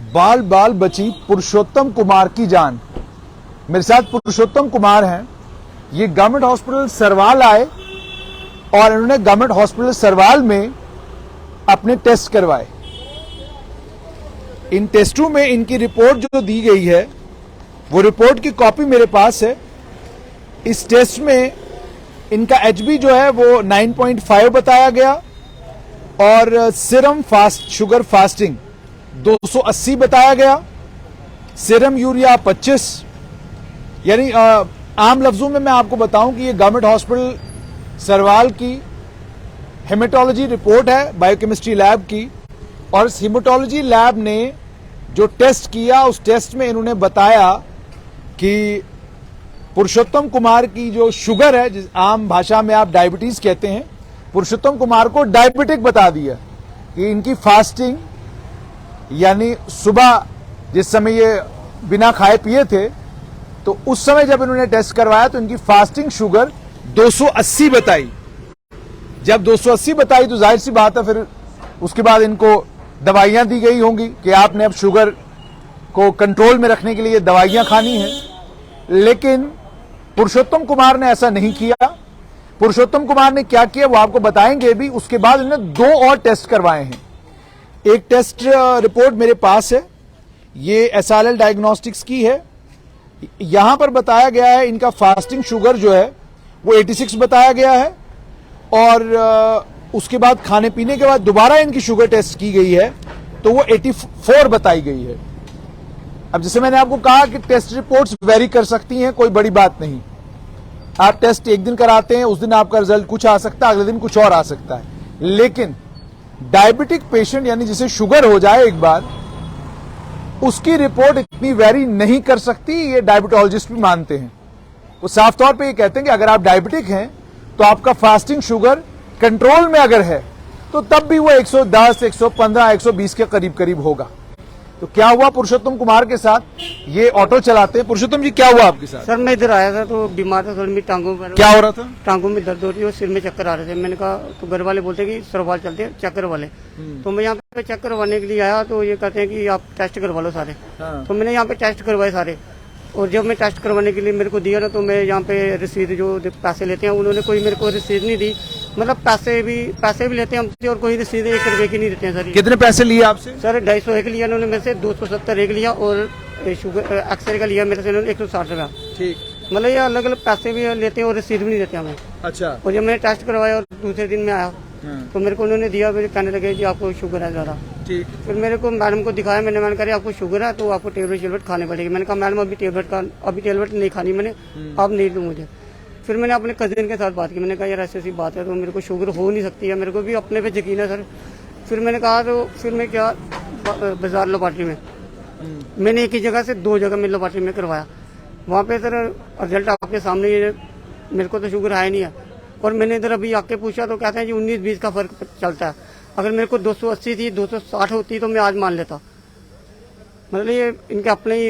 बाल बाल बची पुरुषोत्तम कुमार की जान। मेरे साथ पुरुषोत्तम कुमार हैं। ये गवर्नमेंट हॉस्पिटल सरवाल आए और इन्होंने गवर्नमेंट हॉस्पिटल सरवाल में अपने टेस्ट करवाए। इन टेस्टों में इनकी रिपोर्ट जो दी गई है वो रिपोर्ट की कॉपी मेरे पास है। इस टेस्ट में इनका एचबी जो है वो 9.5 बताया गया और सीरम शुगर फास्टिंग 280 बताया गया, सीरम यूरिया 25। यानी आम लफ्जों में मैं आपको बताऊं कि ये गवर्नमेंट हॉस्पिटल सरवाल की हेमेटोलॉजी रिपोर्ट है बायोकेमिस्ट्री लैब की, और इस हेमेटोलॉजी लैब ने जो टेस्ट किया उस टेस्ट में इन्होंने बताया कि पुरुषोत्तम कुमार की जो शुगर है, जिस आम भाषा में आप डायबिटीज कहते हैं, पुरुषोत्तम कुमार को डायबिटिक बता दिया कि इनकी फास्टिंग यानी सुबह जिस समय ये बिना खाए पिए थे तो उस समय जब इन्होंने टेस्ट करवाया तो इनकी फास्टिंग शुगर 280 बताई। जब 280 बताई तो जाहिर सी बात है फिर उसके बाद इनको दवाइयां दी गई होंगी कि आपने अब शुगर को कंट्रोल में रखने के लिए दवाइयां खानी है। लेकिन पुरुषोत्तम कुमार ने ऐसा नहीं किया। पुरुषोत्तम कुमार ने क्या किया वो आपको बताएंगे भी। उसके बाद इन्होंने 2 और टेस्ट करवाए हैं। एक टेस्ट रिपोर्ट मेरे पास है, ये एसएलएल डायग्नोस्टिक्स की है। यहां पर बताया गया है इनका फास्टिंग शुगर जो है वो 86 बताया गया है और उसके बाद खाने पीने के बाद दोबारा इनकी शुगर टेस्ट की गई है तो वो 84 बताई गई है। अब जैसे मैंने आपको कहा कि टेस्ट रिपोर्ट्स वेरी कर सकती हैं, कोई बड़ी बात नहीं। आप टेस्ट एक दिन कराते हैं, उस दिन आपका रिजल्ट कुछ आ सकता है, अगले दिन कुछ और आ सकता है। लेकिन डायबिटिक पेशेंट यानी जिसे शुगर हो जाए एक बार, उसकी रिपोर्ट इतनी वेरी नहीं कर सकती, ये डायबिटोलॉजिस्ट भी मानते हैं। वो साफ तौर पे ये कहते हैं कि अगर आप डायबिटिक हैं तो आपका फास्टिंग शुगर कंट्रोल में अगर है तो तब भी वो 110, 115, 120 के करीब करीब होगा। तो क्या हुआ पुरुषोत्तम कुमार के साथ, ये ऑटो चलाते हैं। पुरुषोत्तम जी क्या हुआ आपके साथ? सर मैं इधर आया था तो बीमार था, थोड़ी मेरी टांगों पर क्या हो रहा था? टांगों में दर्द हो रही है और सिर में चक्कर आ रहे थे। मैंने कहा तो घर वाले बोलते कि सरवाल चलते हैं चक्कर वाले। तो मैं यहाँ पे चेक करवाने के लिए आया तो ये कहते हैं कि आप टेस्ट करवा लो सारे। तो मैंने यहाँ पे टेस्ट करवाए सारे, और जब मैं टेस्ट करवाने के लिए मेरे को दिया ना तो मैं यहाँ पे रसीद जो पैसे लेते हैं उन्होंने कोई मेरे को रसीद नहीं दी। मतलब पैसे भी लेते हैं हमसे और कोई रसीद 1 रुपए की नहीं देते हैं सर। कितने पैसे लिए आपसे? सर 250 एक लिया उन्होंने मेरे से, 270 एक लिया और शुगर एक्सरे का लिया मेरे से उन्होंने 160 रुपया। ठीक, मतलब ये अलग अलग पैसे भी लेते हैं और रसीद भी नहीं देते हमें। अच्छा। और जब मैंने टेस्ट करवाया और दूसरे दिन में आया तो मेरे को उन्होंने दिया, मेरे कहने लगे जी आपको शुगर है ज़्यादा। ठीक। फिर मेरे को मैडम को दिखाया, मैंने कहा आपको शुगर है तो आपको टेबलेट खाने पड़ेगी। मैंने कहा मैडम अभी टेबलेट नहीं खानी मैंने, अब नहीं दूँ मुझे। फिर मैंने अपने कजिन के साथ बात की, मैंने कहा यार ऐसी बात है तो मेरे को शुगर हो नहीं सकती है, मेरे को भी अपने पे यकीन है सर। फिर मैंने कहा तो फिर मैं क्या बाजार लेबॉर्ट्री में मैंने एक ही जगह से 2 जगह में लेबॉर्ट्री में करवाया। वहाँ पे सर रिजल्ट आपके सामने, मेरे को तो शुगर है नहीं है। और मैंने इधर अभी आके पूछा तो कहते हैं जी 19-20 का फर्क चलता है। अगर मेरे को 280 थी 260 होती तो मैं आज मान लेता। मतलब ये इनके अपने ही।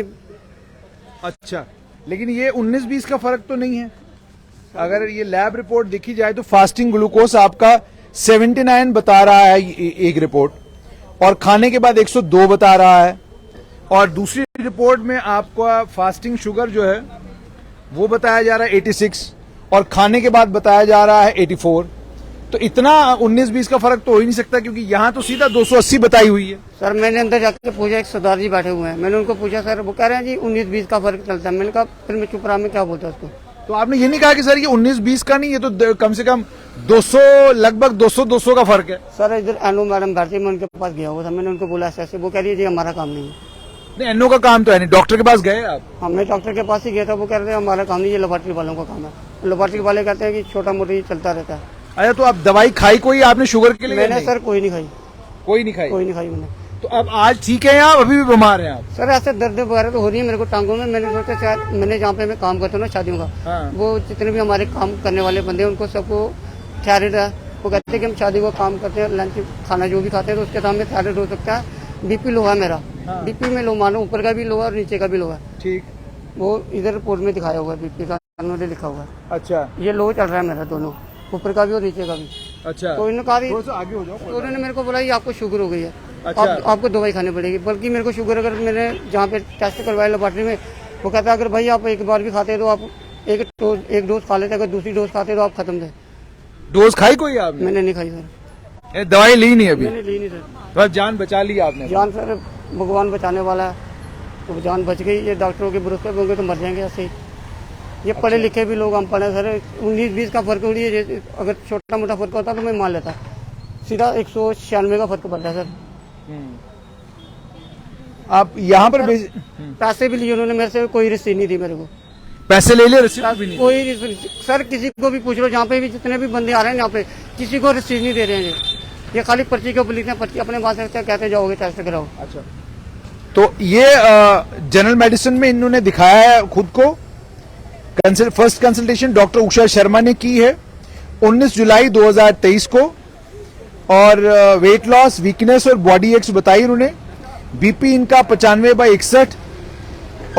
अच्छा, लेकिन ये 19-20 का फर्क तो नहीं है। अगर ये लैब रिपोर्ट देखी जाए तो फास्टिंग ग्लूकोज आपका 79 बता रहा है एक रिपोर्ट, और खाने के बाद 102 बता रहा है, और दूसरी रिपोर्ट में आपका फास्टिंग शुगर जो है वो बताया जा रहा है 86 और खाने के बाद बताया जा रहा है 84। तो इतना 19-20 का फर्क तो हो ही नहीं सकता, क्योंकि यहाँ तो सीधा 280 बताई हुई है। सर मैंने अंदर जाकर पूछा, एक सरदार जी बैठे हुए हैं, मैंने उनको पूछा सर, वो कह रहे हैं जी 19-20 का फर्क चलता है। मैंने कहा फिर मैं चुप रहा, मैं क्या बोलता उसको। तो आपने ये नहीं कहा कि सर ये 19-20 का नहीं, ये तो कम से कम 200 लगभग 200 का फर्क है? सर इधर एनो मैडम बैठती, मैं उनके पास गया हुआ था, मैंने उनको बोला ऐसे, वो कह रही है जी हमारा काम नहीं है। नहीं, एनो का काम तो है नहीं। डॉक्टर के पास गए आप? हाँ मैं डॉक्टर के पास ही गया था, वो कह रहे थे हमारा काम नहीं, ये लेबॉर्ट्री वालों का काम है। लेबॉर्ट्री वाले कहते हैं कि छोटा मोटा चलता रहता है। अच्छा, तो आप दवाई खाई कोई आपने शुगर के लिए? मैंने सर कोई नहीं खाई। कोई नहीं खाई? कोई नहीं खाई मैंने। तो अब आज ठीक है या अभी भी बीमार हैं आप? सर ऐसे दर्द वगैरह तो हो रही है मेरे को टांगों में। मैंने सोचा शायद मैंने जहाँ पे मैं काम करता हूँ ना शादियों का, वो जितने भी हमारे काम करने वाले बंदे हैं उनको सबको थायराइड है। वो कहते हैं कि हम शादी को काम करते हैं, लंच खाना जो भी खाते हैं तो उसके साथ में थायराइड हो सकता है। बीपी लो है मेरा। बीपी में लो मानो, ऊपर का भी लो है और नीचे का भी लो है। ठीक, वो इधर रिपोर्ट में दिखाया हुआ है, बीपी का लिखा हुआ है। अच्छा, ये लो चल रहा है मेरा दोनों, ऊपर का भी और नीचे का भी। अच्छा, तो इन्होंने कहा आगे हो जाओ। तो उन्होंने मेरे को बोला ये आपको शुगर हो गई है। आपको दवाई खानी पड़ेगी। बल्कि मेरे को शुगर, अगर मैंने जहाँ पे टेस्ट करवाया लेबोरेटरी में, वो कहता है अगर भाई आप एक बार भी खाते हैं तो आप एक डोज खा लेते, अगर दूसरी डोज खाते तो आप खत्म थे। डोज खाई कोई आपने? मैंने नहीं खाई सर। दवाई ली नहीं अभी? मैंने ली नहीं सर। बस जान बचा ली आपने? जान सर भगवान बचाने वाला है, तो जान बच गई। ये डॉक्टरों के भरोसे पे होंगे तो मर जाएंगे ऐसे ही। ये पढ़े लिखे भी लोग हम पढ़े सर, 19-20 का फर्क हो रही है। अगर छोटा मोटा फर्क होता तो मैं मान लेता, सीधा 196 का फर्क पड़ता है सर। आप यहाँ पर पैसे भी लिए उन्होंने मेरे से, कोई रसीद नहीं दी मेरे को। पैसे ले लिए, रसीद भी नहीं? कोई रसीद सर, किसी को भी पूछ लो, जहाँ पे भी जितने भी बंदे आ रहे हैं यहाँ पे, किसी को रसीद नहीं दे रहे हैं। ये खाली पर्ची के ऊपर लिखते हैं, पर्ची अपने पास रखते हैं, कहते जाओगे टेस्ट कराओ। अच्छा, तो ये जनरल मेडिसिन में इन्होंने दिखाया है खुद को। First consultation doctor Usha Sharma ने की है 19 जुलाई 2023 को, और वेट लॉस, वीकनेस और बॉडी एक्स बताई उन्होंने। बीपी इनका 95/61,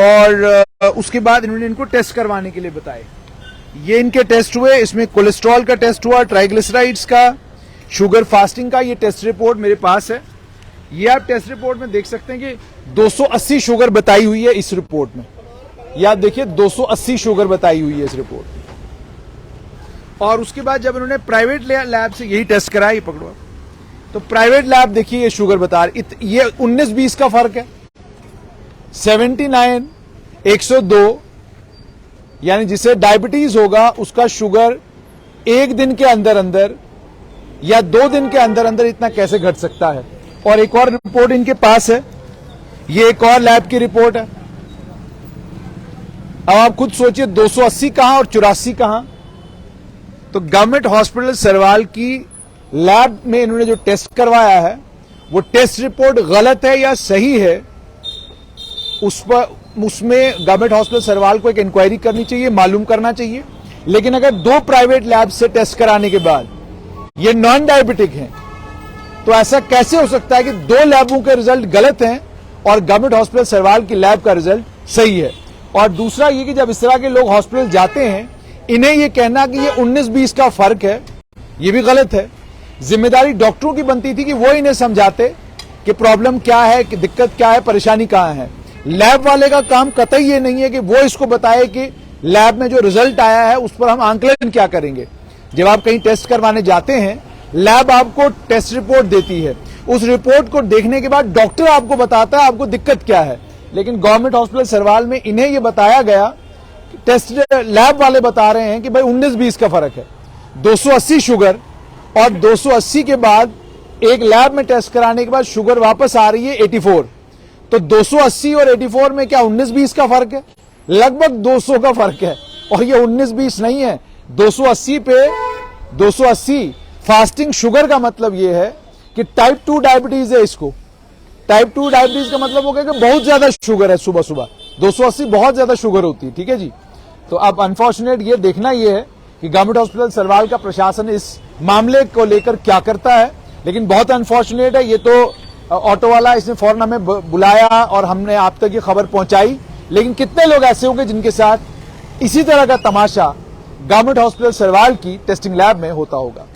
और उसके बाद इन्होंने इनको टेस्ट करवाने के लिए बताए। ये इनके टेस्ट हुए, इसमें कोलेस्ट्रॉल का टेस्ट हुआ, ट्राइग्लिसराइड्स का, शुगर फास्टिंग का। ये टेस्ट रिपोर्ट मेरे पास है। ये आप टेस्ट रिपोर्ट में देख सकते हैं कि 280 शुगर बताई हुई है इस रिपोर्ट में। ये आप देखिए 280 शुगर बताई हुई है इस रिपोर्ट में। और उसके बाद जब इन्होंने प्राइवेट लैब से यही टेस्ट कराया, ये पकड़ो, तो प्राइवेट लैब देखिए ये शुगर बता रही, ये 19-20 का फर्क है। 79, 102, यानी जिसे डायबिटीज होगा उसका शुगर एक दिन के अंदर अंदर या 2 दिन के अंदर अंदर इतना कैसे घट सकता है। और एक और रिपोर्ट इनके पास है, ये एक और लैब की रिपोर्ट है। अब आप खुद सोचिए 280 कहां और 84 कहां। तो गवर्नमेंट हॉस्पिटल सरवाल की लैब में इन्होंने जो टेस्ट करवाया है वो टेस्ट रिपोर्ट गलत है या सही है, उसमें गवर्नमेंट हॉस्पिटल सरवाल को एक इंक्वायरी करनी चाहिए, मालूम करना चाहिए। लेकिन अगर 2 प्राइवेट लैब से टेस्ट कराने के बाद ये नॉन डायबिटिक हैं, तो ऐसा कैसे हो सकता है कि 2 लैबों के रिजल्ट गलत हैं और गवर्नमेंट हॉस्पिटल सरवाल की लैब का रिजल्ट सही है। और दूसरा ये कि जब इस तरह के लोग हॉस्पिटल जाते हैं, इन्हें ये कहना कि ये 19-20 का फर्क है, ये भी गलत है। जिम्मेदारी डॉक्टरों की बनती थी कि वो इन्हें समझाते कि प्रॉब्लम क्या है, कि दिक्कत क्या है, परेशानी कहां है। लैब वाले का काम कतई ये नहीं है कि वो इसको बताए कि लैब में जो रिजल्ट आया है उस पर हम आंकलन क्या करेंगे। जब आप कहीं टेस्ट करवाने जाते हैं, लैब आपको टेस्ट रिपोर्ट देती है, उस रिपोर्ट को देखने के बाद डॉक्टर आपको बताता है आपको दिक्कत क्या है। लेकिन गवर्नमेंट हॉस्पिटल सरवाल में इन्हें यह बताया गया, टेस्ट लैब वाले बता रहे हैं कि भाई 19-20 का फर्क है। 280 शुगर और 280 के बाद एक लैब में टेस्ट कराने के बाद शुगर वापस आ रही है 84। तो 280 और 84 में क्या 19-20 का फर्क है? लगभग 200 का फर्क है। और ये 19-20 नहीं है, 280 पे 280 फास्टिंग शुगर का मतलब ये है कि टाइप 2 डायबिटीज है। इसको टाइप 2 डायबिटीज का मतलब हो गया कि बहुत ज्यादा शुगर है सुबह सुबह। 280 बहुत ज्यादा शुगर होती है, ठीक है जी। तो अब अनफॉर्चुनेट ये देखना ये है कि गवर्नमेंट हॉस्पिटल सरवाल का प्रशासन इस मामले को लेकर क्या करता है। लेकिन बहुत अनफॉर्चुनेट है, ये तो ऑटो वाला इसने फौरन हमें बुलाया और हमने आप तक ये खबर पहुंचाई। लेकिन कितने लोग ऐसे होंगे जिनके साथ इसी तरह का तमाशा गवर्नमेंट हॉस्पिटल सरवाल की टेस्टिंग लैब में होता होगा।